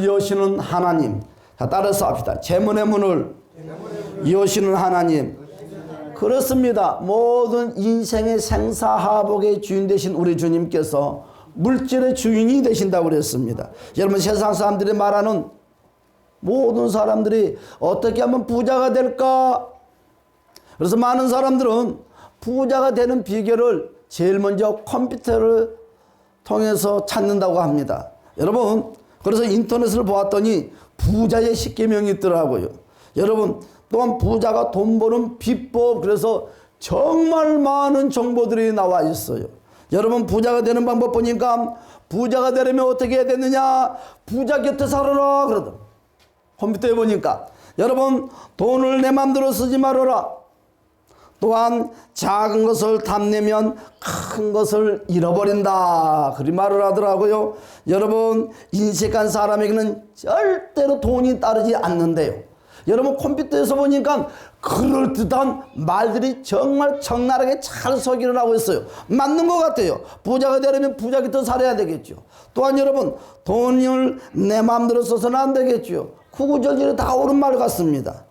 여시는 하나님. 자, 따라서 합시다. 재문의 문을 여시는 하나님. 그렇습니다. 모든 인생의 생사하복의 주인 되신 우리 주님께서 물질의 주인이 되신다고 그랬습니다. 여러분, 세상 사람들이 말하는 모든 사람들이 어떻게 하면 부자가 될까? 그래서 많은 사람들은 부자가 되는 비결을 제일 먼저 컴퓨터를 통해서 찾는다고 합니다. 여러분, 그래서 인터넷을 보았더니 부자의 10계명이 있더라고요. 여러분, 또한 부자가 돈 버는 비법, 그래서 정말 많은 정보들이 나와 있어요. 여러분, 부자가 되는 방법 보니까 부자가 되려면 어떻게 해야 되느냐? 부자 곁에 살아라 그러더라고요. 컴퓨터에 보니까 여러분, 돈을 내 맘대로 쓰지 말아라. 또한 작은 것을 탐내면 큰 것을 잃어버린다, 그리 말을 하더라고요. 여러분, 인식한 사람에게는 절대로 돈이 따르지 않는데요. 여러분, 컴퓨터에서 보니까 그럴듯한 말들이 정말 적나라하게 잘 소개를 하고 있어요. 맞는 것 같아요. 부자가 되려면 부자 곁에 살아야 되겠죠. 또한 여러분, 돈을 내 마음대로 써서는 안 되겠죠. 구구절절히 다 옳은 말 같습니다.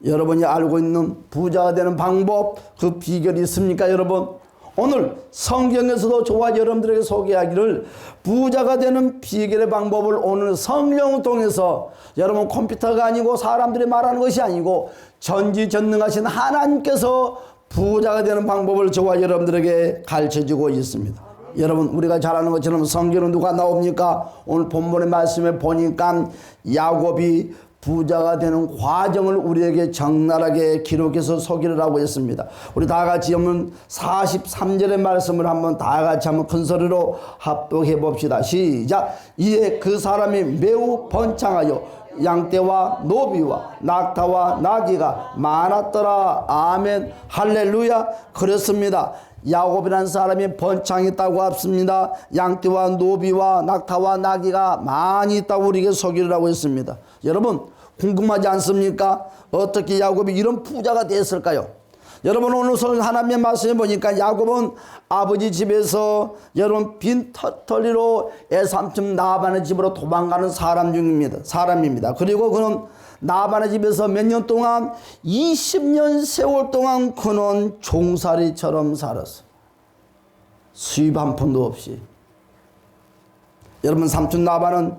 여러분이 알고 있는 부자가 되는 방법, 그 비결이 있습니까, 여러분? 오늘 성경에서도 저와 여러분들에게 소개하기를 부자가 되는 비결의 방법을 오늘 성령을 통해서, 여러분, 컴퓨터가 아니고 사람들이 말하는 것이 아니고 전지전능하신 하나님께서 부자가 되는 방법을 저와 여러분들에게 가르쳐주고 있습니다. 여러분, 우리가 잘 아는 것처럼 성경은 누가 나옵니까? 오늘 본문의 말씀에 보니까 야곱이 부자가 되는 과정을 우리에게 적나라하게 기록해서 소개를 하고 있습니다. 우리 다 같이 한번 43절의 말씀을 한번 다 같이 한번 큰 소리로 합독해 봅시다. 시작. 이에 그 사람이 매우 번창하여 양떼와 노비와 낙타와 나귀가 많았더라. 아멘, 할렐루야. 그렇습니다. 야곱이라는 사람이 번창했다고 합니다. 양떼와 노비와 낙타와 나귀가 많이 있다고 우리에게 소개를 하고 있습니다. 여러분, 궁금하지 않습니까? 어떻게 야곱이 이런 부자가 됐을까요? 여러분, 오늘 하나님의 말씀에 보니까 야곱은 아버지 집에서 여러분 빈 털터리로 애삼촌 나반의 집으로 도망가는 사람입니다. 그리고 그는 나반의 집에서 몇 년 동안 20년 세월 동안 그는 종살이처럼 살았어. 수입 한 푼도 없이. 여러분, 삼촌 나반은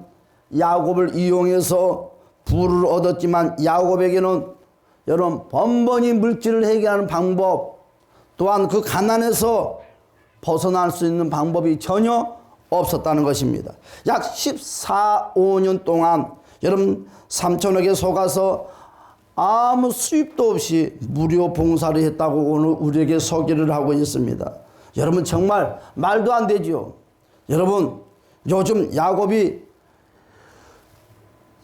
야곱을 이용해서 부를 얻었지만 야곱에게는 여러분 번번이 물질을 해결하는 방법, 또한 그 가난에서 벗어날 수 있는 방법이 전혀 없었다는 것입니다. 약 14, 15년 동안 여러분 삼촌에게 속아서 아무 수입도 없이 무료 봉사를 했다고 오늘 우리에게 소개를 하고 있습니다. 여러분, 정말 말도 안 되죠. 여러분, 요즘 야곱이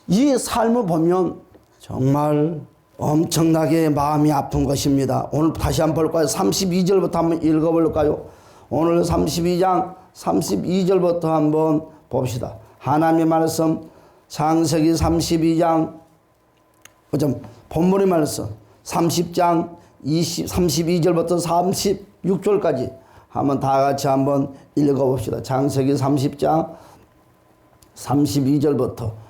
이 삶을 보면 정말 엄청나게 마음이 아픈 것입니다. 오늘 다시 한번 볼까요? 32절부터 한번 읽어볼까요? 오늘 32장 32절부터 한번 봅시다. 하나님의 말씀 창세기 32장 본문의 말씀 30장 32절부터 36절까지 한번 다 같이 한번 읽어봅시다. 창세기 30장 32절부터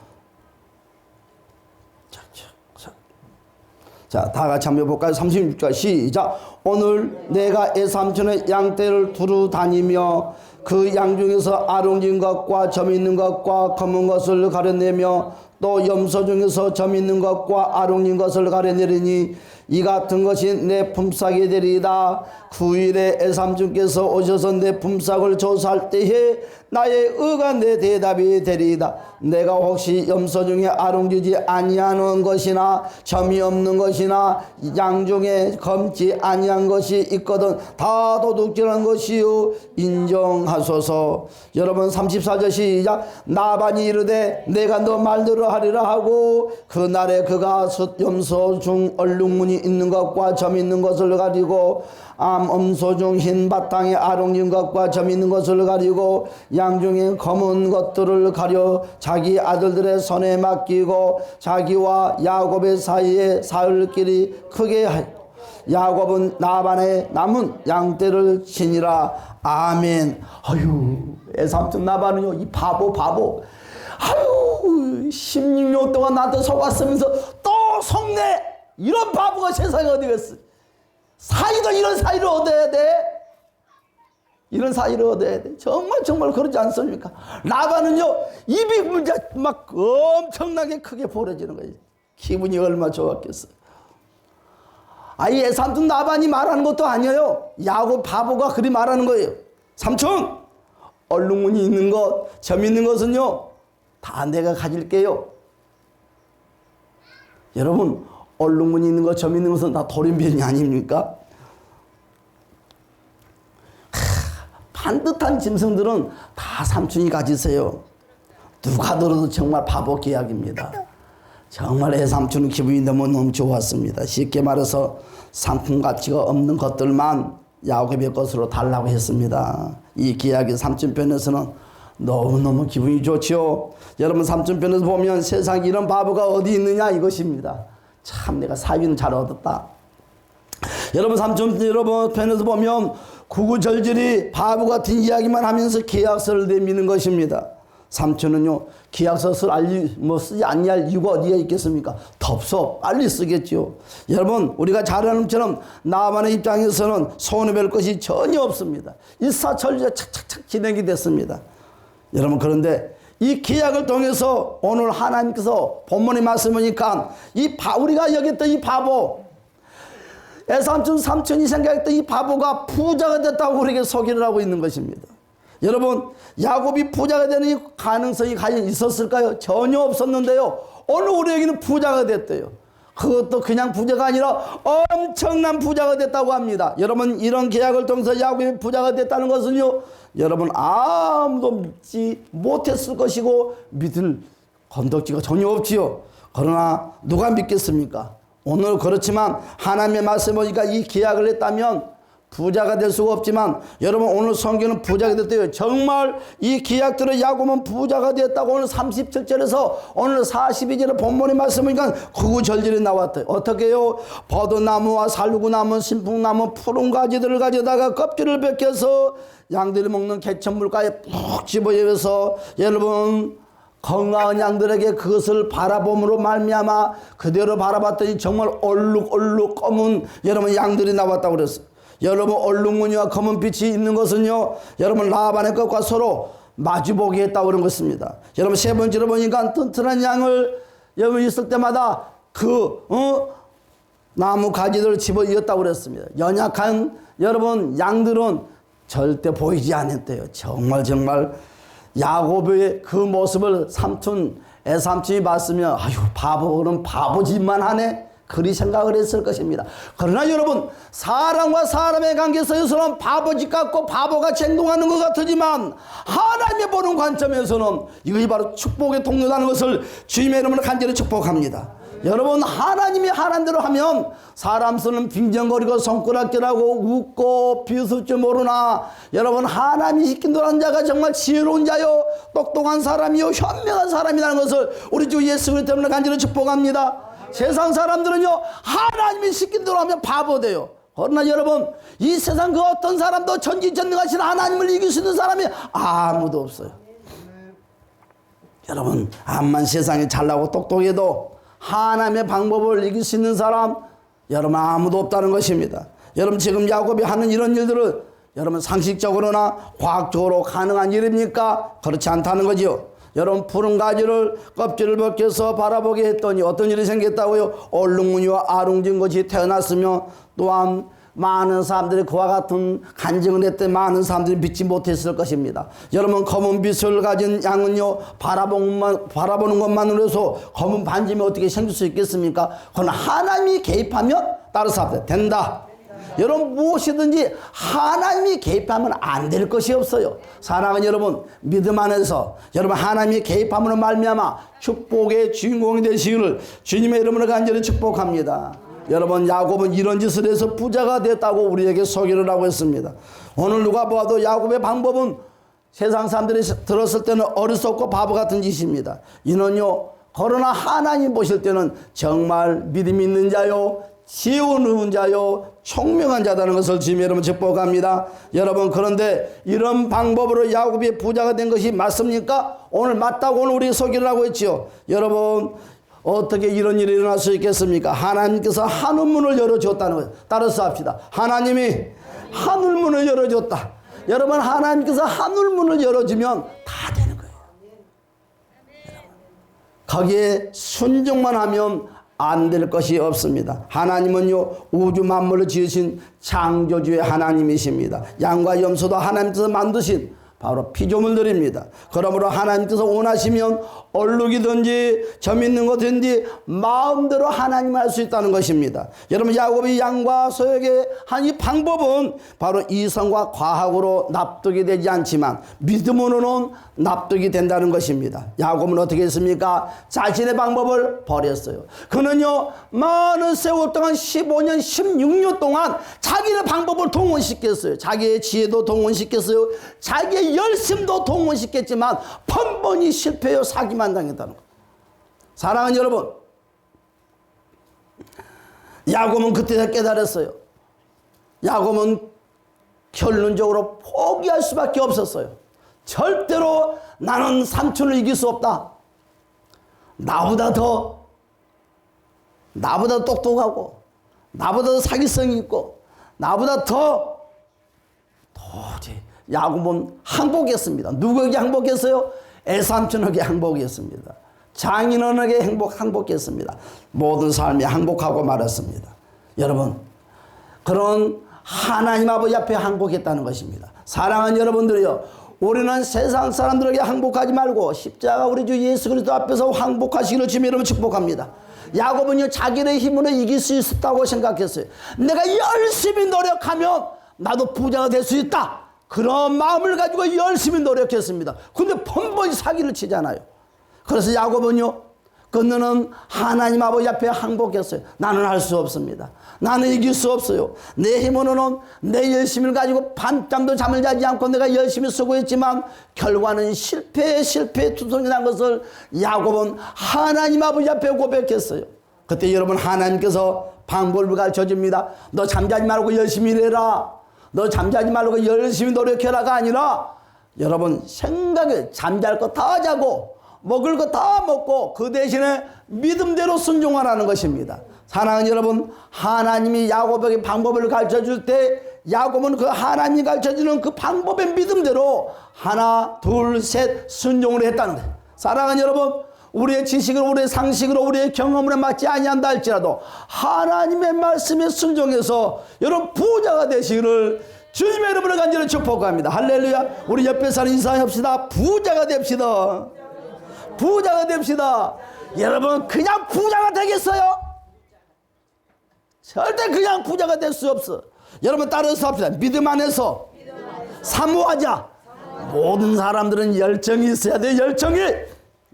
자, 다 같이 한번 볼까요? 36절 시작. 오늘 내가 애삼촌의 양떼를 두루 다니며 그 양 중에서 아롱진 것과 점 있는 것과 검은 것을 가려내며 또 염소 중에서 점 있는 것과 아롱진 것을 가려내리니 이 같은 것이 내 품삯이 되리이다. 9일에 애삼촌께서 오셔서 내 품삯을 조사할 때에 나의 의가 내 대답이 되리이다. 내가 혹시 염소 중에 아롱지지 아니하는 것이나 점이 없는 것이나 양 중에 검지 아니한 것이 있거든 다 도둑질한 것이요 인정하소서. 여러분, 34절 시작. 나반이 이르되 내가 너 말대로 하리라 하고 그날에 그가 염소 중 얼룩무늬 있는 것과 점 있는 것을 가리고 암염소 중 흰 바탕에 아롱진 것과 점 있는 것을 가리고 양 중에 검은 것들을 가려 자기 아들들의 손에 맡기고 자기와 야곱의 사이에 사흘길이 크게 하여 야곱은 나반의 남은 양떼를 치니라. 아멘. 아유, 애삼촌 나반은요, 이 바보 아유 16년 동안 나한테 속았으면서 또 속내. 이런 바보가 세상에 어디겠어. 사이도 이런 사이를 얻어야 돼. 이런 사이를 얻어야 돼. 정말 그러지 않습니까? 라반은요 입이 문자 막 엄청나게 크게 벌어지는 거예요. 기분이 얼마나 좋았겠어요. 아이 애삼촌 라반이 말하는 것도 아니에요. 야곱 바보가 그리 말하는 거예요. 삼촌 얼룩무늬 있는 것, 점 있는 것은요 다 내가 가질게요. 여러분 얼룩무늬 있는 것, 점 있는 것은 다 돌연변이 아닙니까? 반듯한 짐승들은 다 삼촌이 가지세요. 누가 들어도 정말 바보 계약입니다. 정말 애삼촌은 기분이 너무 좋았습니다. 쉽게 말해서 상품 가치가 없는 것들만 야곱의 것으로 달라고 했습니다. 이 계약이 삼촌편에서는 너무너무 기분이 좋죠. 여러분 삼촌편에서 보면 세상에 이런 바보가 어디 있느냐 이것입니다. 참 내가 사위는 잘 얻었다. 여러분 삼촌 여러분 편에서 보면 구구절절히 바보 같은 이야기만 하면서 계약서를 내미는 것입니다. 삼촌은요 계약서를 쓰지 않냐할 이유가 어디에 있겠습니까? 덥소 빨리 쓰겠죠. 여러분 우리가 잘 아는 것처럼 나만의 입장에서는 손해볼 것이 전혀 없습니다. 일사천리가 착착착 진행이 됐습니다. 여러분 그런데 이 계약을 통해서 오늘 하나님께서 본문의 말씀이니까 우리가 여겼던 이 바보 애삼촌 삼촌이 생각했던 이 바보가 부자가 됐다고 우리에게 소개를 하고 있는 것입니다. 여러분 야곱이 부자가 되는 이 가능성이 과연 있었을까요? 전혀 없었는데요 오늘 우리에게는 부자가 됐대요. 그것도 그냥 부자가 아니라 엄청난 부자가 됐다고 합니다. 여러분 이런 계약을 통해서 야곱이 부자가 됐다는 것은요 여러분 아무도 믿지 못했을 것이고 믿을 건덕지가 전혀 없지요. 그러나 누가 믿겠습니까? 오늘 그렇지만 하나님의 말씀 보니까 이 계약을 했다면 부자가 될 수가 없지만 여러분 오늘 성경은 부자가 됐대요. 정말 이 계약대로 야곱은 부자가 됐다고 오늘 37절에서 오늘 42절에 본문의 말씀이니까 구구절절히 나왔대요. 어떻게 해요? 버드나무와 살구나무 신풍나무 푸른 가지들을 가져다가 껍질을 벗겨서 양들이 먹는 개천물가에 푹 집어여서 여러분 건강한 양들에게 그것을 바라봄으로 말미암아 그대로 바라봤더니 정말 얼룩얼룩 검은 여러분 양들이 나왔다고 그랬어요. 여러분 얼룩무늬와 검은 빛이 있는 것은요 여러분 라반의 것과 서로 마주보게 했다고 그런 것입니다. 여러분 세 번째로 보니까 튼튼한 양을 여러분 있을 때마다 나무 가지들을 집어 이었다고 그랬습니다. 연약한 여러분 양들은 절대 보이지 않았대요. 정말 야곱의 그 모습을 애삼촌이 봤으면 아유 바보는 바보짓만 하네 그리 생각을 했을 것입니다. 그러나 여러분 사람과 사람의 관계에서는 바보짓 같고 바보같이 행동하는 것 같으지만 하나님이 보는 관점에서는 이것이 바로 축복의 통로라는 것을 주님의 이름으로 간절히 축복합니다. 여러분 하나님이 하라는 대로 하면 사람 수는 빙정거리고 손가락질하고 웃고 비웃을 줄 모르나 여러분 하나님이 시킨 대로 한 자가 정말 지혜로운 자요 똑똑한 사람이요 현명한 사람이라는 것을 우리 주 예수 그리스도 때문에 간절히 축복합니다. 세상 사람들은요 하나님이 시킨 대로 하면 바보 돼요. 그러나 여러분 이 세상 그 어떤 사람도 전지전능하신 하나님을 이길 수 있는 사람이 아무도 없어요. 여러분 암만 세상에 잘나고 똑똑해도 하나님의 방법을 이길 수 있는 사람 여러분 아무도 없다는 것입니다. 여러분 지금 야곱이 하는 이런 일들은 여러분 상식적으로나 과학적으로 가능한 일입니까? 그렇지 않다는 거죠. 여러분 푸른 가지를 껍질을 벗겨서 바라보게 했더니 어떤 일이 생겼다고요? 얼룩무늬와 아롱진 것이 태어났으며 또한 많은 사람들이 그와 같은 간증을 했더니 많은 사람들이 믿지 못했을 것입니다. 여러분 검은 빛을 가진 양은요 바라보는 것만으로 해서 검은 반점이 어떻게 생길 수 있겠습니까? 그러나 하나님이 개입하면 따라서 된다. 여러분 무엇이든지 하나님이 개입하면 안 될 것이 없어요. 사랑하는 여러분 믿음 안에서 여러분 하나님이 개입함으로 말미암아 축복의 주인공이 되시기를 주님의 이름으로 간절히 축복합니다. 여러분 야곱은 이런 짓을 해서 부자가 됐다고 우리에게 소개를 하고 있습니다. 오늘 누가 보아도 야곱의 방법은 세상 사람들이 들었을 때는 어리석고 바보 같은 짓입니다. 이는요 그러나 하나님 보실 때는 정말 믿음 있는 자요 지혜로운 자요 총명한 자다는 것을 주님 여러분 축복합니다. 여러분 그런데 이런 방법으로 야곱이 부자가 된 것이 맞습니까? 오늘 맞다고 오늘 우리 소개를 하고 있지요. 여러분 어떻게 이런 일이 일어날 수 있겠습니까? 하나님께서 하늘문을 열어줬다는 거예요. 따라서 합시다. 하나님이 하늘문을 열어줬다. 여러분 하나님께서 하늘문을 열어주면 다 되는 거예요. 거기에 순종만 하면 안 될 것이 없습니다. 하나님은요 우주 만물을 지으신 창조주의 하나님이십니다. 양과 염소도 하나님께서 만드신 바로 피조물들입니다. 그러므로 하나님께서 원하시면 얼룩이든지 점 있는 것든지 마음대로 하나님 할 수 있다는 것입니다. 여러분 야곱이 양과 소에게 한 이 방법은 바로 이성과 과학으로 납득이 되지 않지만 믿음으로는 납득이 된다는 것입니다. 야곱은 어떻게 했습니까? 자신의 방법을 버렸어요. 그는요 많은 세월 동안 15년 16년 동안 자기의 방법을 동원시켰어요. 자기의 지혜도 동원시켰어요. 자기의 열심도 동원시켰지만 번번이 실패해요. 사기만 당했다는 것. 사랑하는 여러분, 야곱은 그때 깨달았어요. 야곱은 결론적으로 포기할 수밖에 없었어요. 절대로 나는 삼촌을 이길 수 없다. 나보다 똑똑하고 나보다 더 사기성이 있고 나보다 도저히 야곱은 항복했습니다. 누구에게 항복했어요? 애삼촌에게 항복했습니다. 장인어른에게 항복했습니다. 모든 삶에 항복하고 말았습니다. 여러분 그런 하나님 아버지 앞에 항복했다는 것입니다. 사랑하는 여러분들이요, 우리는 세상 사람들에게 항복하지 말고 십자가 우리 주 예수 그리스도 앞에서 항복하시기를 주님 여러분 축복합니다. 야곱은요 자기의 힘으로 이길 수 있었다고 생각했어요. 내가 열심히 노력하면 나도 부자가 될 수 있다. 그런 마음을 가지고 열심히 노력했습니다. 근데 번번이 사기를 치잖아요. 그래서 야곱은요 그는 하나님 아버지 앞에 항복했어요. 나는 할 수 없습니다. 나는 이길 수 없어요. 내 힘으로는 내 열심을 가지고 밤잠도 잠을 자지 않고 내가 열심히 수고했지만 결과는 실패에 투성이 난 것을 야곱은 하나님 아버지 앞에 고백했어요. 그때 여러분 하나님께서 방법을 가르쳐줍니다. 너 잠자지 말고 열심히 일해라. 너 잠자지 말고 열심히 노력해라가 아니라 여러분 생각에 잠잘 거 다 자고 먹을 거 다 먹고 그 대신에 믿음대로 순종하라는 것입니다. 사랑하는 여러분, 하나님이 야곱에게 방법을 가르쳐줄 때 야곱은 그 하나님이 가르쳐주는 그 방법의 믿음대로 하나 둘 셋 순종을 했다는 거예요. 사랑하는 여러분, 우리의 지식으로 우리의 상식으로 우리의 경험으로 맞지 아니한다 할지라도 하나님의 말씀에 순종해서 여러분 부자가 되시기를 주님의 이름으로 간절히 축복합니다. 할렐루야. 우리 옆에 사는 인사합시다. 부자가 됩시다. 부자가 됩시다. 여러분 그냥 부자가 되겠어요? 절대 그냥 부자가 될 수 없어. 여러분 따라서 합시다. 믿음 안에서 사모하자. 모든 사람들은 열정이 있어야 돼. 열정이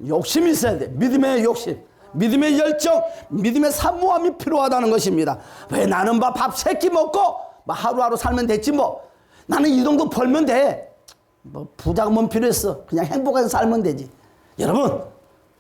욕심이 있어야 돼. 믿음의 욕심, 믿음의 열정, 믿음의 사모함이 필요하다는 것입니다. 왜 나는 밥 세 끼 먹고 하루하루 살면 됐지 뭐. 나는 이 정도 벌면 돼. 뭐 부자가 뭔 필요했어. 그냥 행복하게 살면 되지. 여러분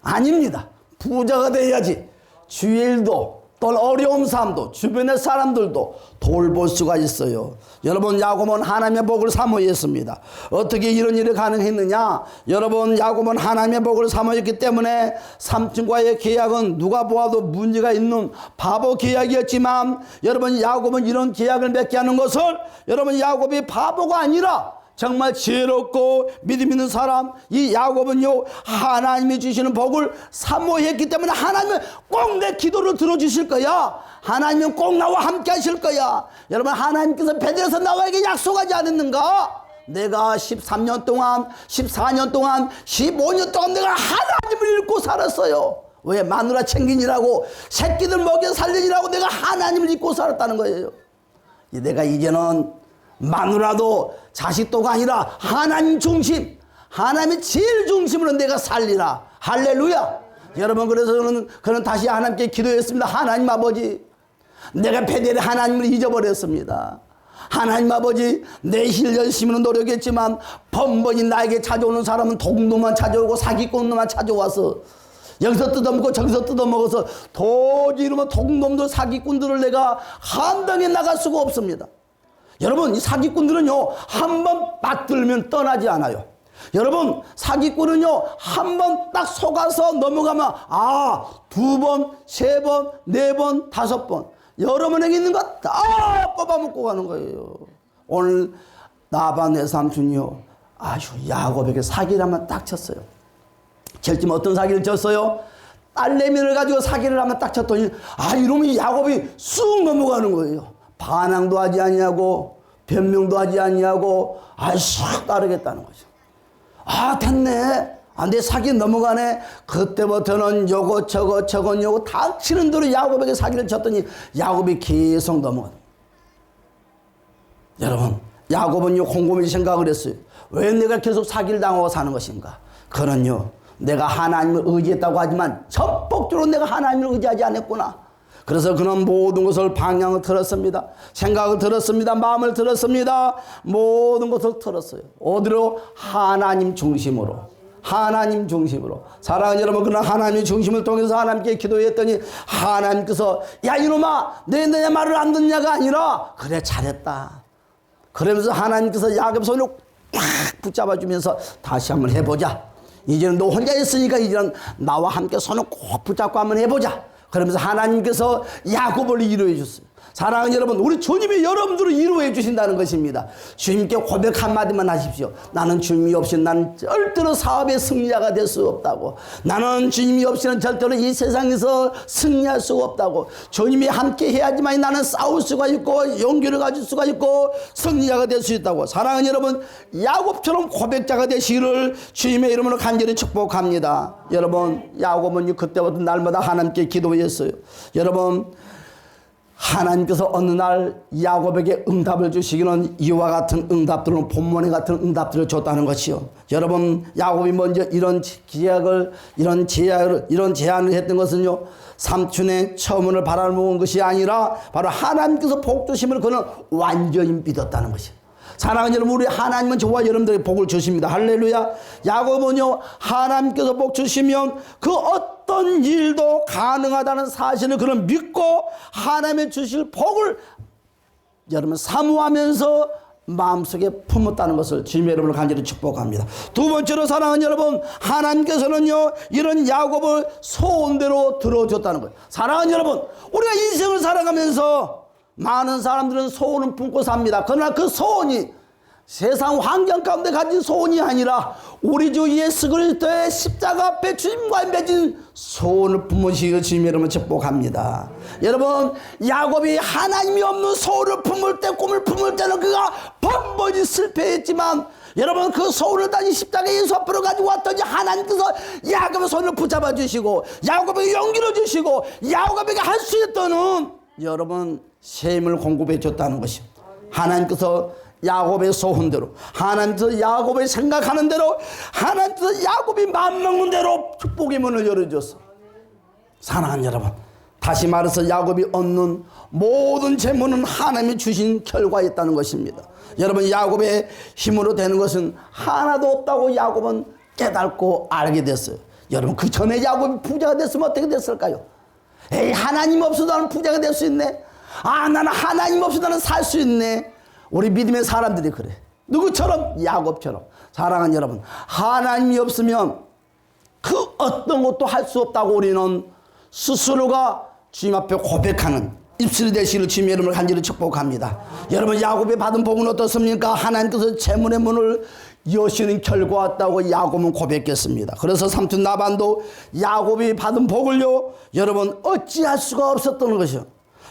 아닙니다. 부자가 돼야지 주의 일도 또 어려운 삶도 주변의 사람들도 돌볼 수가 있어요. 여러분 야곱은 하나님의 복을 사모했습니다. 어떻게 이런 일이 가능했느냐? 여러분 야곱은 하나님의 복을 사모했기 때문에 삼촌과의 계약은 누가 보아도 문제가 있는 바보 계약이었지만 여러분 야곱은 이런 계약을 맺게 하는 것을 여러분 야곱이 바보가 아니라 정말 지혜롭고 믿음 있는 사람 이 야곱은요 하나님이 주시는 복을 사모했기 때문에 하나님은 꼭 내 기도를 들어주실 거야. 하나님은 꼭 나와 함께 하실 거야. 여러분 하나님께서 베들에서 나에게 약속하지 않았는가? 내가 13년 동안 14년 동안 15년 동안 내가 하나님을 잊고 살았어요. 왜? 마누라 챙기느라고 새끼들 먹여 살리느라고 내가 하나님을 잊고 살았다는 거예요. 내가 이제는 마누라도 자식도가 아니라 하나님 중심, 하나님의 제일 중심으로 내가 살리라. 할렐루야. 여러분 그래서 그는 다시 하나님께 기도했습니다. 하나님 아버지, 내가 베델에 하나님을 잊어버렸습니다. 하나님 아버지, 내 힐 열심히는 노력했지만 번번이 나에게 찾아오는 사람은 동료만 찾아오고 사기꾼만 찾아와서 여기서 뜯어먹고 저기서 뜯어먹어서 도저히 이러면 독놈들 사기꾼들을 내가 한당에 나갈 수가 없습니다. 여러분, 이 사기꾼들은요, 한 번 맞들면 떠나지 않아요. 여러분, 사기꾼은요, 한 번 딱 속아서 넘어가면, 두 번, 세 번, 네 번, 다섯 번, 여러분에게 있는 거 다 뽑아먹고 가는 거예요. 오늘 나반 내 삼촌이요, 아주 야곱에게 사기를 한번 딱 쳤어요. 결국 어떤 사기를 쳤어요? 딸내미를 가지고 사기를 한번 딱 쳤더니, 이러면 야곱이 쑥 넘어가는 거예요. 반항도 하지 아니하고 변명도 하지 아니하고 쑥 따르겠다는 거죠. 됐네. 내 사기 넘어가네. 그때부터는 요거 저건 요거 다 치는 대로 야곱에게 사기를 쳤더니 야곱이 계속 넘어가요. 여러분, 야곱은 곰곰이 생각을 했어요. 왜 내가 계속 사기를 당하고 사는 것인가? 그는요, 내가 하나님을 의지했다고 하지만 전폭적으로 내가 하나님을 의지하지 않았구나. 그래서 그는 모든 것을 방향을 틀었습니다. 생각을 틀었습니다. 마음을 틀었습니다. 모든 것을 틀었어요. 어디로? 하나님 중심으로. 하나님 중심으로. 사랑하는 여러분, 그러나 하나님의 중심을 통해서 하나님께 기도했더니 하나님께서 이놈아, 내 말을 안 듣냐가 아니라 그래 잘했다. 그러면서 하나님께서 야곱 손을 꽉 붙잡아주면서 다시 한번 해보자. 이제는 너 혼자 있으니까 이제는 나와 함께 손을 꼭 붙잡고 한번 해보자. 그러면서 하나님께서 야곱을 이루어 줬어요. 사랑하는 여러분, 우리 주님이 여러분들을 이루어 주신다는 것입니다. 주님께 고백 한마디만 하십시오. 나는 주님이 없이는 나는 절대로 사업의 승리자가 될 수 없다고. 나는 주님이 없이는 절대로 이 세상에서 승리할 수가 없다고. 주님이 함께 해야지만 나는 싸울 수가 있고 용기를 가질 수가 있고 승리자가 될 수 있다고. 사랑하는 여러분, 야곱처럼 고백자가 되시기를 주님의 이름으로 간절히 축복합니다. 여러분, 야곱은 그때부터 날마다 하나님께 기도했어요. 여러분, 하나님께서 어느 날 야곱에게 응답을 주시기는 이와 같은 응답들은 본문에 같은 응답들을 줬다는 것이요. 여러분, 야곱이 먼저 이런 제안을 했던 것은요, 삼촌의 처문을 바라먹은 것이 아니라 바로 하나님께서 복 주심을 그는 완전히 믿었다는 것이요. 사랑하는 여러분, 우리 하나님은 저와 여러분들에게 복을 주십니다. 할렐루야. 야곱은요, 하나님께서 복 주시면 그 어떤 일도 가능하다는 사실을 그는 믿고 하나님의 주실 복을 여러분 사모하면서 마음속에 품었다는 것을 주님의 이름으로 간절히 축복합니다. 두 번째로 사랑하는 여러분, 하나님께서는요, 이런 야곱을 소원대로 들어줬다는 거예요. 사랑하는 여러분, 우리가 인생을 살아가면서 많은 사람들은 소원을 품고 삽니다. 그러나 그 소원이 세상 환경 가운데 가진 소원이 아니라 우리 주 예수 그리스도의 십자가 앞에 주님과 맺은 소원을 품으시고 주님의 이름을 축복합니다. 여러분, 야곱이 하나님이 없는 소원을 품을 때, 꿈을 품을 때는 그가 번번이 실패했지만 여러분, 그 소원을 다시 십자가 예수 앞으로 가지고 왔더니 하나님께서 야곱의 손을 붙잡아 주시고 야곱에게 용기를 주시고 야곱에게 할 수 있다는 여러분 새 힘을 공급해 줬다는 것이요. 하나님께서 야곱의 소원대로, 하나님께서 야곱의 생각하는 대로, 하나님께서 야곱이 마음먹는 대로 축복의 문을 열어줬어. 사랑하는 여러분, 다시 말해서 야곱이 얻는 모든 재물은 하나님이 주신 결과였다는 것입니다. 여러분, 야곱의 힘으로 되는 것은 하나도 없다고 야곱은 깨닫고 알게 됐어요. 여러분, 그 전에 야곱이 부자가 됐으면 어떻게 됐을까요? 하나님 없어도 나는 부자가 될 수 있네. 나는 하나님 없이 나는 살 수 있네. 우리 믿음의 사람들이 그래. 누구처럼? 야곱처럼. 사랑하는 여러분, 하나님이 없으면 그 어떤 것도 할 수 없다고 우리는 스스로가 주님 앞에 고백하는 입술이 되시기를 주님의 이름을 간절히 축복합니다. 여러분, 야곱이 받은 복은 어떻습니까? 하나님께서 재물의 문을 여시는 결과 왔다고 야곱은 고백했습니다. 그래서 삼촌 나반도 야곱이 받은 복을요, 여러분 어찌할 수가 없었던 것이요.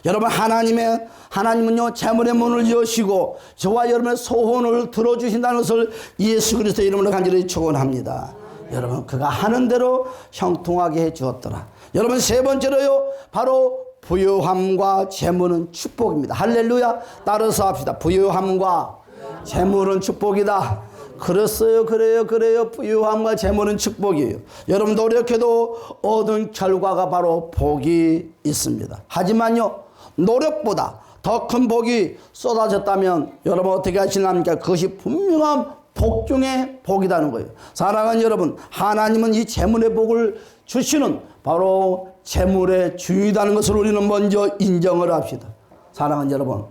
여러분, 하나님은요 재물의 문을 여시고 저와 여러분의 소원을 들어주신다는 것을 예수 그리스도의 이름으로 간절히 축원합니다. 여러분, 그가 하는 대로 형통하게 해 주었더라. 여러분, 세 번째로요, 바로 부유함과 재물은 축복입니다. 할렐루야. 따라서 합시다. 부유함과 재물은 축복이다. 그랬어요. 그래요. 부유함과 재물은 축복이에요. 여러분, 노력해도 얻은 결과가 바로 복이 있습니다. 하지만요, 노력보다 더 큰 복이 쏟아졌다면 여러분 어떻게 하시랍니까? 그것이 분명한 복 중에 복이라는 거예요. 사랑하는 여러분, 하나님은 이 재물의 복을 주시는 바로 재물의 주인이라는 것을 우리는 먼저 인정을 합시다. 사랑하는 여러분,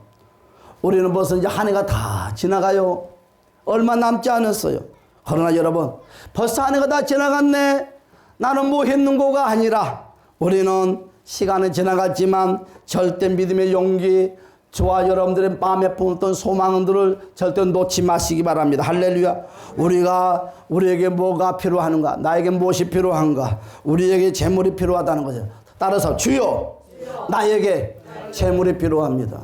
우리는 벌써 이제 한 해가 다 지나가요. 얼마 남지 않았어요. 그러나 여러분, 벌써 한 해가 다 지나갔네. 나는 뭐 했는고가 아니라 우리는 시간은 지나갔지만 절대 믿음의 용기, 저와 여러분들의 마음에 품었던 소망들을 절대 놓지 마시기 바랍니다. 할렐루야. 우리에게 뭐가 필요한가? 나에게 무엇이 필요한가? 우리에게 재물이 필요하다는 거죠. 따라서 주여, 나에게 재물이 필요합니다.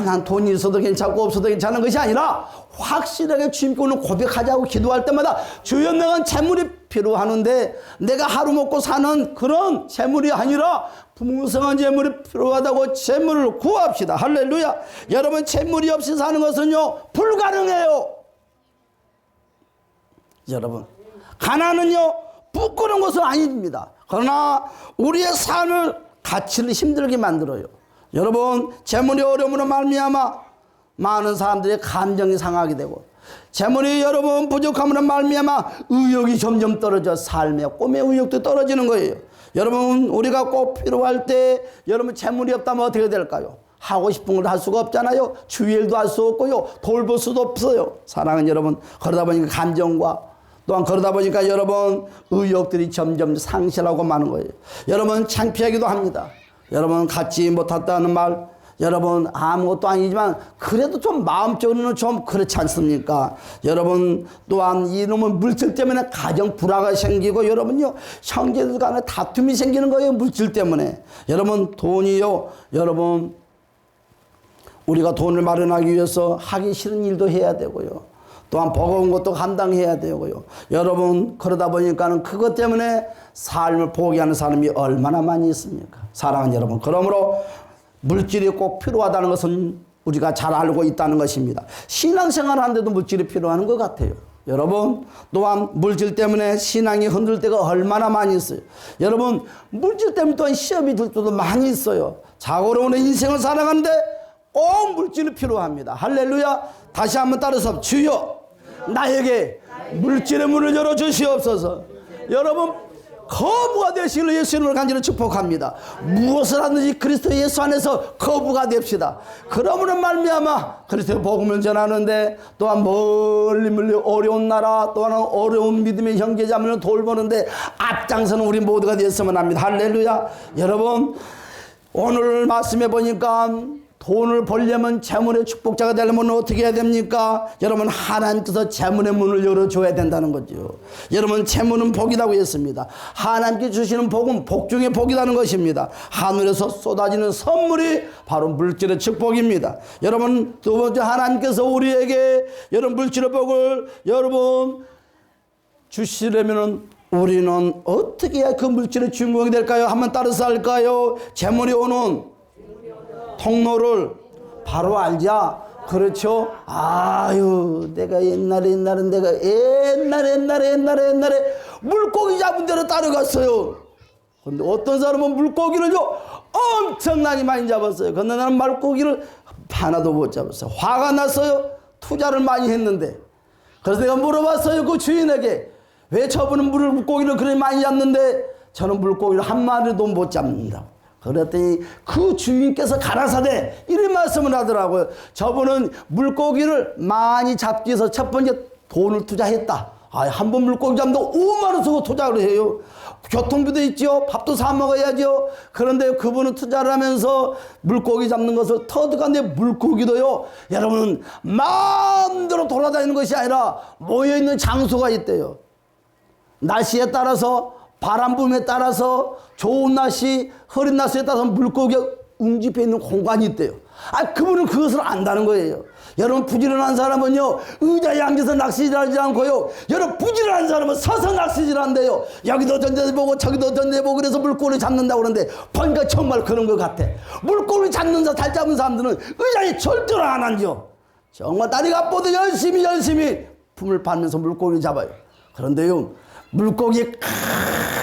난 돈이 있어도 괜찮고 없어도 괜찮은 것이 아니라 확실하게 주님께 오늘 고백하자고 기도할 때마다 주여, 내가 재물이 필요하는데 내가 하루 먹고 사는 그런 재물이 아니라 풍성한 재물이 필요하다고 재물을 구합시다. 할렐루야. 여러분, 재물이 없이 사는 것은요 불가능해요. 여러분, 가난은요 부끄러운 것은 아닙니다. 그러나 우리의 삶을 가치를 힘들게 만들어요. 여러분, 재물이 어려움으로 말미암아 많은 사람들의 감정이 상하게 되고, 재물이 여러분 부족함으로 말미암아 의욕이 점점 떨어져 삶의 꿈의 의욕도 떨어지는 거예요. 여러분, 우리가 꼭 필요할 때 여러분 재물이 없다면 어떻게 될까요? 하고 싶은 걸 할 수가 없잖아요. 주일도 할 수 없고요, 돌볼 수도 없어요. 사랑하는 여러분, 그러다 보니까 감정과 또한 그러다 보니까 여러분 의욕들이 점점 상실하고 마는 거예요. 여러분, 창피하기도 합니다. 여러분, 갖지 못했다는 말, 여러분 아무것도 아니지만 그래도 좀 마음적으로는 좀 그렇지 않습니까? 여러분, 또한 이놈의 물질 때문에 가정 불화가 생기고, 여러분요 형제들 간에 다툼이 생기는 거예요. 물질 때문에. 여러분, 돈이요, 여러분 우리가 돈을 마련하기 위해서 하기 싫은 일도 해야 되고요, 또한 버거운 것도 감당해야 되고요. 여러분, 그러다 보니까는 그것 때문에 삶을 포기하는 사람이 얼마나 많이 있습니까? 사랑하는 여러분, 그러므로 물질이 꼭 필요하다는 것은 우리가 잘 알고 있다는 것입니다. 신앙생활 하는데도 물질이 필요한 것 같아요. 여러분, 또한 물질 때문에 신앙이 흔들 때가 얼마나 많이 있어요. 여러분, 물질 때문에 또한 시험이 들 때도 많이 있어요. 자고로운 인생을 살아가는데 꼭 물질이 필요합니다. 할렐루야. 다시 한번 따라서 주여, 나에게 물질의 문을 열어주시옵소서. 여러분, 거부가 되시기를 예수님을 간절히 축복합니다. 무엇을 하든지 그리스도 예수 안에서 거부가 됩시다. 그러므로 말미암아 그리스도의 복음을 전하는데, 또한 멀리 어려운 나라, 또한 어려운 믿음의 형제자매를 돌보는데 앞장서는 우리 모두가 되었으면 합니다. 할렐루야. 여러분, 오늘 말씀해 보니까 돈을 벌려면 재물의 축복자가 되려면 어떻게 해야 됩니까? 여러분, 하나님께서 재물의 문을 열어줘야 된다는 거죠. 여러분, 재물은 복이라고 했습니다. 하나님께 주시는 복은 복 중에 복이라는 것입니다. 하늘에서 쏟아지는 선물이 바로 물질의 축복입니다. 여러분, 두 번째, 하나님께서 우리에게 여러분 물질의 복을 여러분 주시려면 우리는 어떻게 해야 그 물질의 주인공이 될까요? 한번 따라서 할까요? 재물이 오는 통로를 바로 알자. 그렇죠? 아유, 내가 옛날에 물고기 잡은 데로 따라갔어요. 근데 어떤 사람은 물고기를요 엄청나게 많이 잡았어요. 근데 나는 물고기를 하나도 못 잡았어요. 화가 났어요. 투자를 많이 했는데. 그래서 내가 물어봤어요, 그 주인에게. 왜 저분은 물고기를 그렇게 많이 잡는데 저는 물고기를 한 마리도 못 잡는다. 그랬더니 그 주인께서 가라사대 이런 말씀을 하더라고요. 저분은 물고기를 많이 잡기 위해서 첫 번째 돈을 투자했다. 한 번 물고기 잡는데 5만 원 쓰고 투자를 해요. 교통비도 있죠. 밥도 사 먹어야죠. 그런데 그분은 투자를 하면서 물고기 잡는 것을 터득한데, 물고기도요 여러분 마음대로 돌아다니는 것이 아니라 모여있는 장소가 있대요. 날씨에 따라서, 바람 부음에 따라서, 좋은 날씨, 흐린 날씨에 따라서 물고기가 웅집해 있는 공간이 있대요. 그분은 그것을 안다는 거예요. 여러분, 부지런한 사람은요 의자에 앉아서 낚시질하지 않고요, 여러분 부지런한 사람은 서서 낚시질한대요. 여기도 던져보고 저기도 던져보고 그래서 물고기를 잡는다고 그러는데, 보니까 정말 그런 것 같아. 물고기를 잡는 잘 잡은 사람들은 의자에 절대로 안 앉아. 정말 다리가 아파도 열심히 품을 받면서 물고기를 잡아요. 그런데요, 물고기에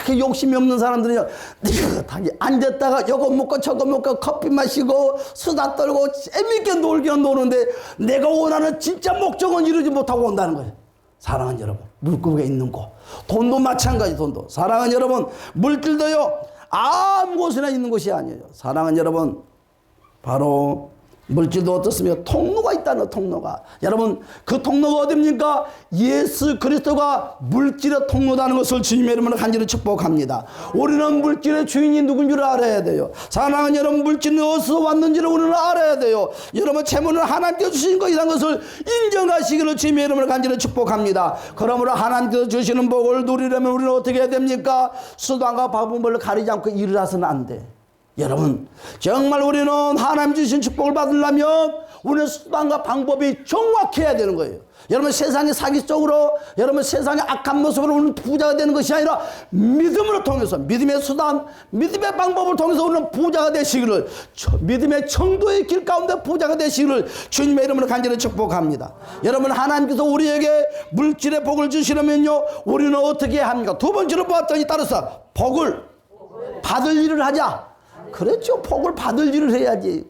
그렇게 욕심이 없는 사람들은요 느긋하게 앉았다가 요거 먹고 저거 먹고 커피 마시고 수다 떨고 재밌게 놀긴 노는데 내가 원하는 진짜 목적은 이루지 못하고 온다는 거예요. 사랑하는 여러분, 물고기가 있는 곳, 돈도 마찬가지. 돈도, 사랑하는 여러분, 물질도요 아무 곳이나 있는 곳이 아니에요. 사랑하는 여러분, 바로 물질도 어떻습니까? 통로가 있다는, 통로가. 여러분, 그 통로가 어딥니까? 예수 그리스도가 물질의 통로다는 것을 주님의 이름으로 간절히 축복합니다. 우리는 물질의 주인이 누군 줄 알아야 돼요. 사랑하는 여러분, 물질은 어디서 왔는지를 우리는 알아야 돼요. 여러분, 재물은 하나님께서 주신 것이라는 것을 인정하시기를 주님의 이름으로 간절히 축복합니다. 그러므로 하나님께서 주시는 복을 누리려면 우리는 어떻게 해야 됩니까? 수단과 방법을 가리지 않고 일을 해서는 안 돼. 여러분, 정말 우리는 하나님 주신 축복을 받으려면 우리는 수단과 방법이 정확해야 되는 거예요. 여러분, 세상의 사기적으로, 여러분, 세상의 악한 모습으로 우리는 부자가 되는 것이 아니라 믿음으로 통해서, 믿음의 수단, 믿음의 방법을 통해서 우리는 부자가 되시기를, 믿음의 정도의 길 가운데 부자가 되시기를 주님의 이름으로 간절히 축복합니다. 여러분, 하나님께서 우리에게 물질의 복을 주시려면요, 우리는 어떻게 합니까? 두 번째로 보았더니 따라서 복을 받을 일을 하자. 그렇죠. 복을 받을 일을 해야지.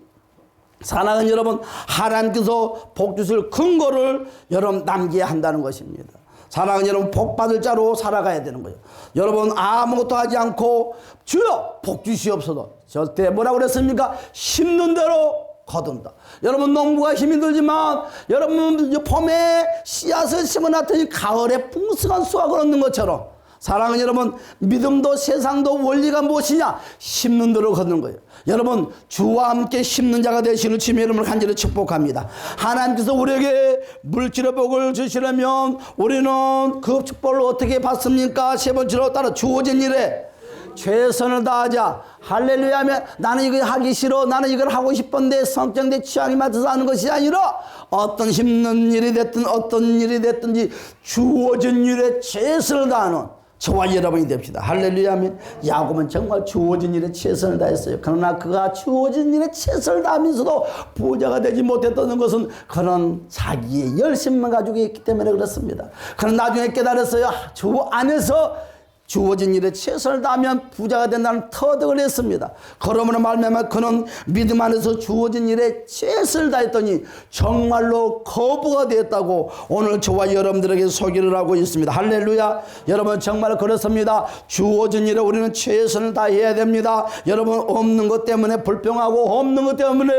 사랑하는 여러분, 하나님께서 복 주실 근거를 여러분 남겨야 한다는 것입니다. 사랑하는 여러분, 복 받을 자로 살아가야 되는 거예요. 여러분, 아무것도 하지 않고 주여 복 주시옵소서. 절대 뭐라고 그랬습니까? 심는 대로 거둔다. 여러분, 농부가 힘이 들지만 여러분 봄에 씨앗을 심어놨더니 가을에 풍성한 수확을 얻는 것처럼, 사랑하는 여러분, 믿음도 세상도 원리가 무엇이냐? 심는 대로 걷는 거예요. 여러분, 주와 함께 심는 자가 되시는 주님의 이름을 간절히 축복합니다. 하나님께서 우리에게 물질의 복을 주시려면 우리는 그 축복을 어떻게 받습니까? 세 번째로 따라 주어진 일에 최선을 다하자. 할렐루야 하면 나는 이거 하기 싫어, 나는 이걸 하고 싶은데 성격 내 취향이 맞아서 하는 것이 아니라 어떤 힘든 일이 됐든 어떤 일이 됐든지 주어진 일에 최선을 다하는 저와 여러분이 됩시다. 할렐루야 하면 야곱은 정말 주어진 일에 최선을 다했어요. 그러나 그가 주어진 일에 최선을 다하면서도 부자가 되지 못했던 것은 그런 자기의 열심만 가지고 있기 때문에 그렇습니다. 그러나 나중에 깨달았어요. 주 안에서 주어진 일에 최선을 다하면 부자가 된다는 터득을 했습니다. 그러므로 말미암아 그는 믿음 안에서 주어진 일에 최선을 다했더니 정말로 거부가 되었다고 오늘 저와 여러분들에게 소개를 하고 있습니다. 할렐루야. 여러분, 정말 그렇습니다. 주어진 일에 우리는 최선을 다해야 됩니다. 여러분, 없는 것 때문에 불평하고 없는 것 때문에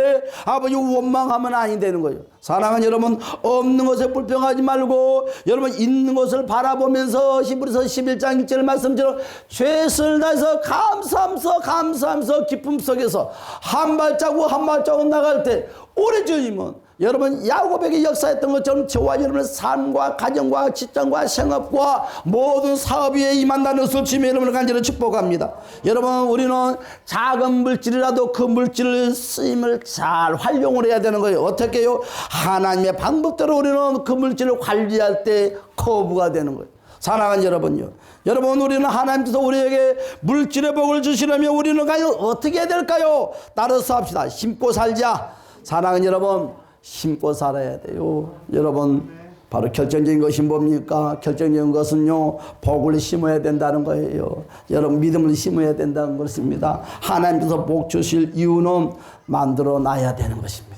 아버지 원망하면 아니 되는 거예요. 사랑하는 여러분, 없는 것에 불평하지 말고 여러분 있는 것을 바라보면서 히브리서 11장 1절 말씀처럼 최선을 다해서 감사하면서 기쁨 속에서 한 발자국 한 발자국 나갈 때 우리 주님은 여러분 야곱에게 역사했던 것처럼 저와 여러분의 삶과 가정과 직장과 생업과 모든 사업 위에 임한다는 것을 주님의 이름으로 간절히 축복합니다. 여러분, 우리는 작은 물질이라도 그 물질을 쓰임을 잘 활용을 해야 되는 거예요. 어떻게 해요? 하나님의 방법대로 우리는 그 물질을 관리할 때 거부가 되는 거예요. 사랑하는 여러분요, 여러분, 우리는 하나님께서 우리에게 물질의 복을 주시려면 우리는 과연 어떻게 해야 될까요? 따라서 합시다. 심고 살자. 사랑하는 여러분, 심고 살아야 돼요. 여러분, 바로 결정적인 것이 뭡니까? 결정적인 것은요, 복을 심어야 된다는 거예요. 여러분, 믿음을 심어야 된다는 것입니다. 하나님께서 복 주실 이유는 만들어 놔야 되는 것입니다.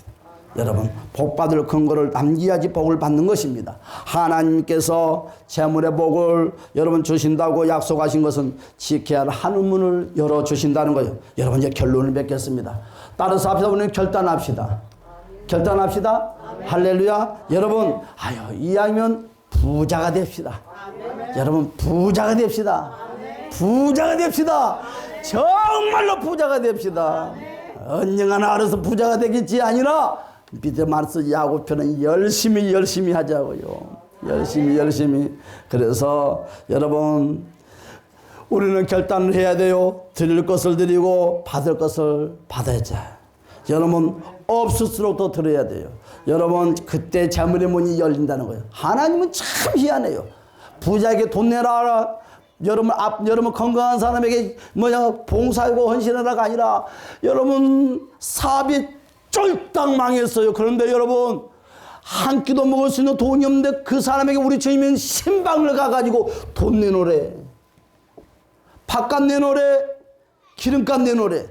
여러분, 복 받을 근거를 남겨야지 복을 받는 것입니다. 하나님께서 재물의 복을 여러분 주신다고 약속하신 것은 지켜야 할 한문을 열어주신다는 거예요. 여러분, 이제 결론을 맺겠습니다. 따라서 합시다. 우리는 결단합시다. 결단합시다. 아멘. 할렐루야. 여러분, 이왕이면 부자가 됩시다. 아멘. 여러분, 부자가 됩시다. 아멘. 부자가 됩시다. 정말로 부자가 됩시다. 언젠가나 알아서 부자가 되겠지 아니라 믿음 안에서 야곱편은 열심히 하자고요. 열심히. 그래서 여러분, 우리는 결단을 해야 돼요. 드릴 것을 드리고 받을 것을 받아야죠. 여러분, 없을수록 더 드려야 돼요. 여러분, 그때 재물의 문이 열린다는 거예요. 하나님은 참 희한해요. 부자에게 돈 내라. 여러분 건강한 사람에게 봉사하고 헌신하라가 아니라 여러분 사업이 쫄딱 망했어요. 그런데 여러분, 한 끼도 먹을 수 있는 돈이 없는데 그 사람에게 우리 주님은 신방을 가가지고 돈 내놓으래. 밥값 내놓으래. 기름값 내놓으래.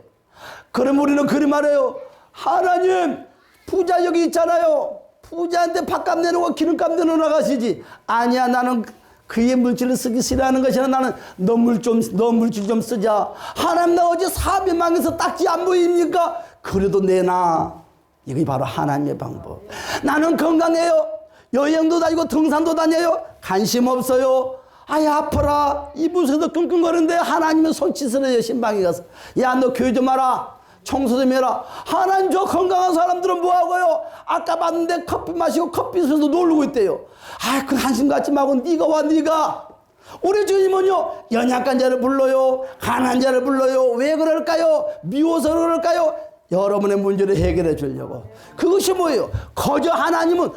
그럼 우리는 그리 말해요. 하나님, 부자 여기 있잖아요. 부자한테 밥값 내놓고 기름값 내놓으러 가시지. 아니야, 나는 그의 물질을 쓰기 싫어하는 것이라 나는 너 물질 좀 쓰자. 하나님 나 어제 사비망에서 딱지 안 보입니까? 그래도 내놔. 이게 바로 하나님의 방법. 나는 건강해요. 여행도 다니고 등산도 다녀요. 관심 없어요. 아야 아파라. 이불에서 끙끙거리는데 하나님은 손짓을 해요. 신방에 가서. 야 너 교회 좀 하라. 청소 좀 해라. 하나님 저 건강한 사람들은 뭐하고요? 아까 봤는데 커피 마시고 커피숍에서 놀고 있대요. 아, 그 한심 갖지 말고 네가 와 네가. 우리 주님은요 연약한 자를 불러요. 가난한 자를 불러요. 왜 그럴까요? 미워서 그럴까요? 여러분의 문제를 해결해 주려고. 그것이 뭐예요? 거저 하나님은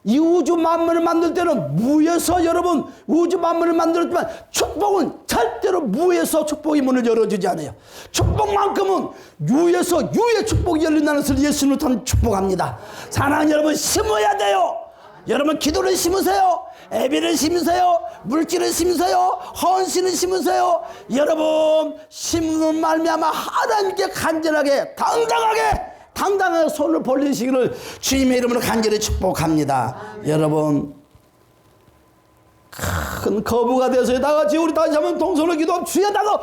이 우주 만물을 만들 때는 무에서 여러분 우주 만물을 만들었지만 축복은 절대로 무에서 축복의 문을 열어주지 않아요. 축복만큼은 유에서 유의 축복이 열린다는 것을 예수님을 통해 축복합니다. 사랑하는 여러분 심어야 돼요. 여러분 기도를 심으세요. 애비를 심으세요. 물질을 심으세요. 헌신을 심으세요. 여러분 심는 말미암아 하나님께 간절하게 당당하게 손을 벌리시기를 주님의 이름으로 간절히 축복합니다. 여러분 큰 거부가 되어서 다 같이 우리 다시 한번 동서로 기도하면 주여다가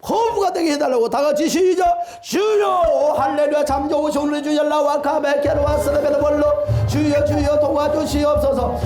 거부가 되게 해달라고 다 같이 시작. 주여 할렐루야 참 좋으신 우리 주 열라와 카베케로와 스레베르볼로 주여 도와주시옵소서.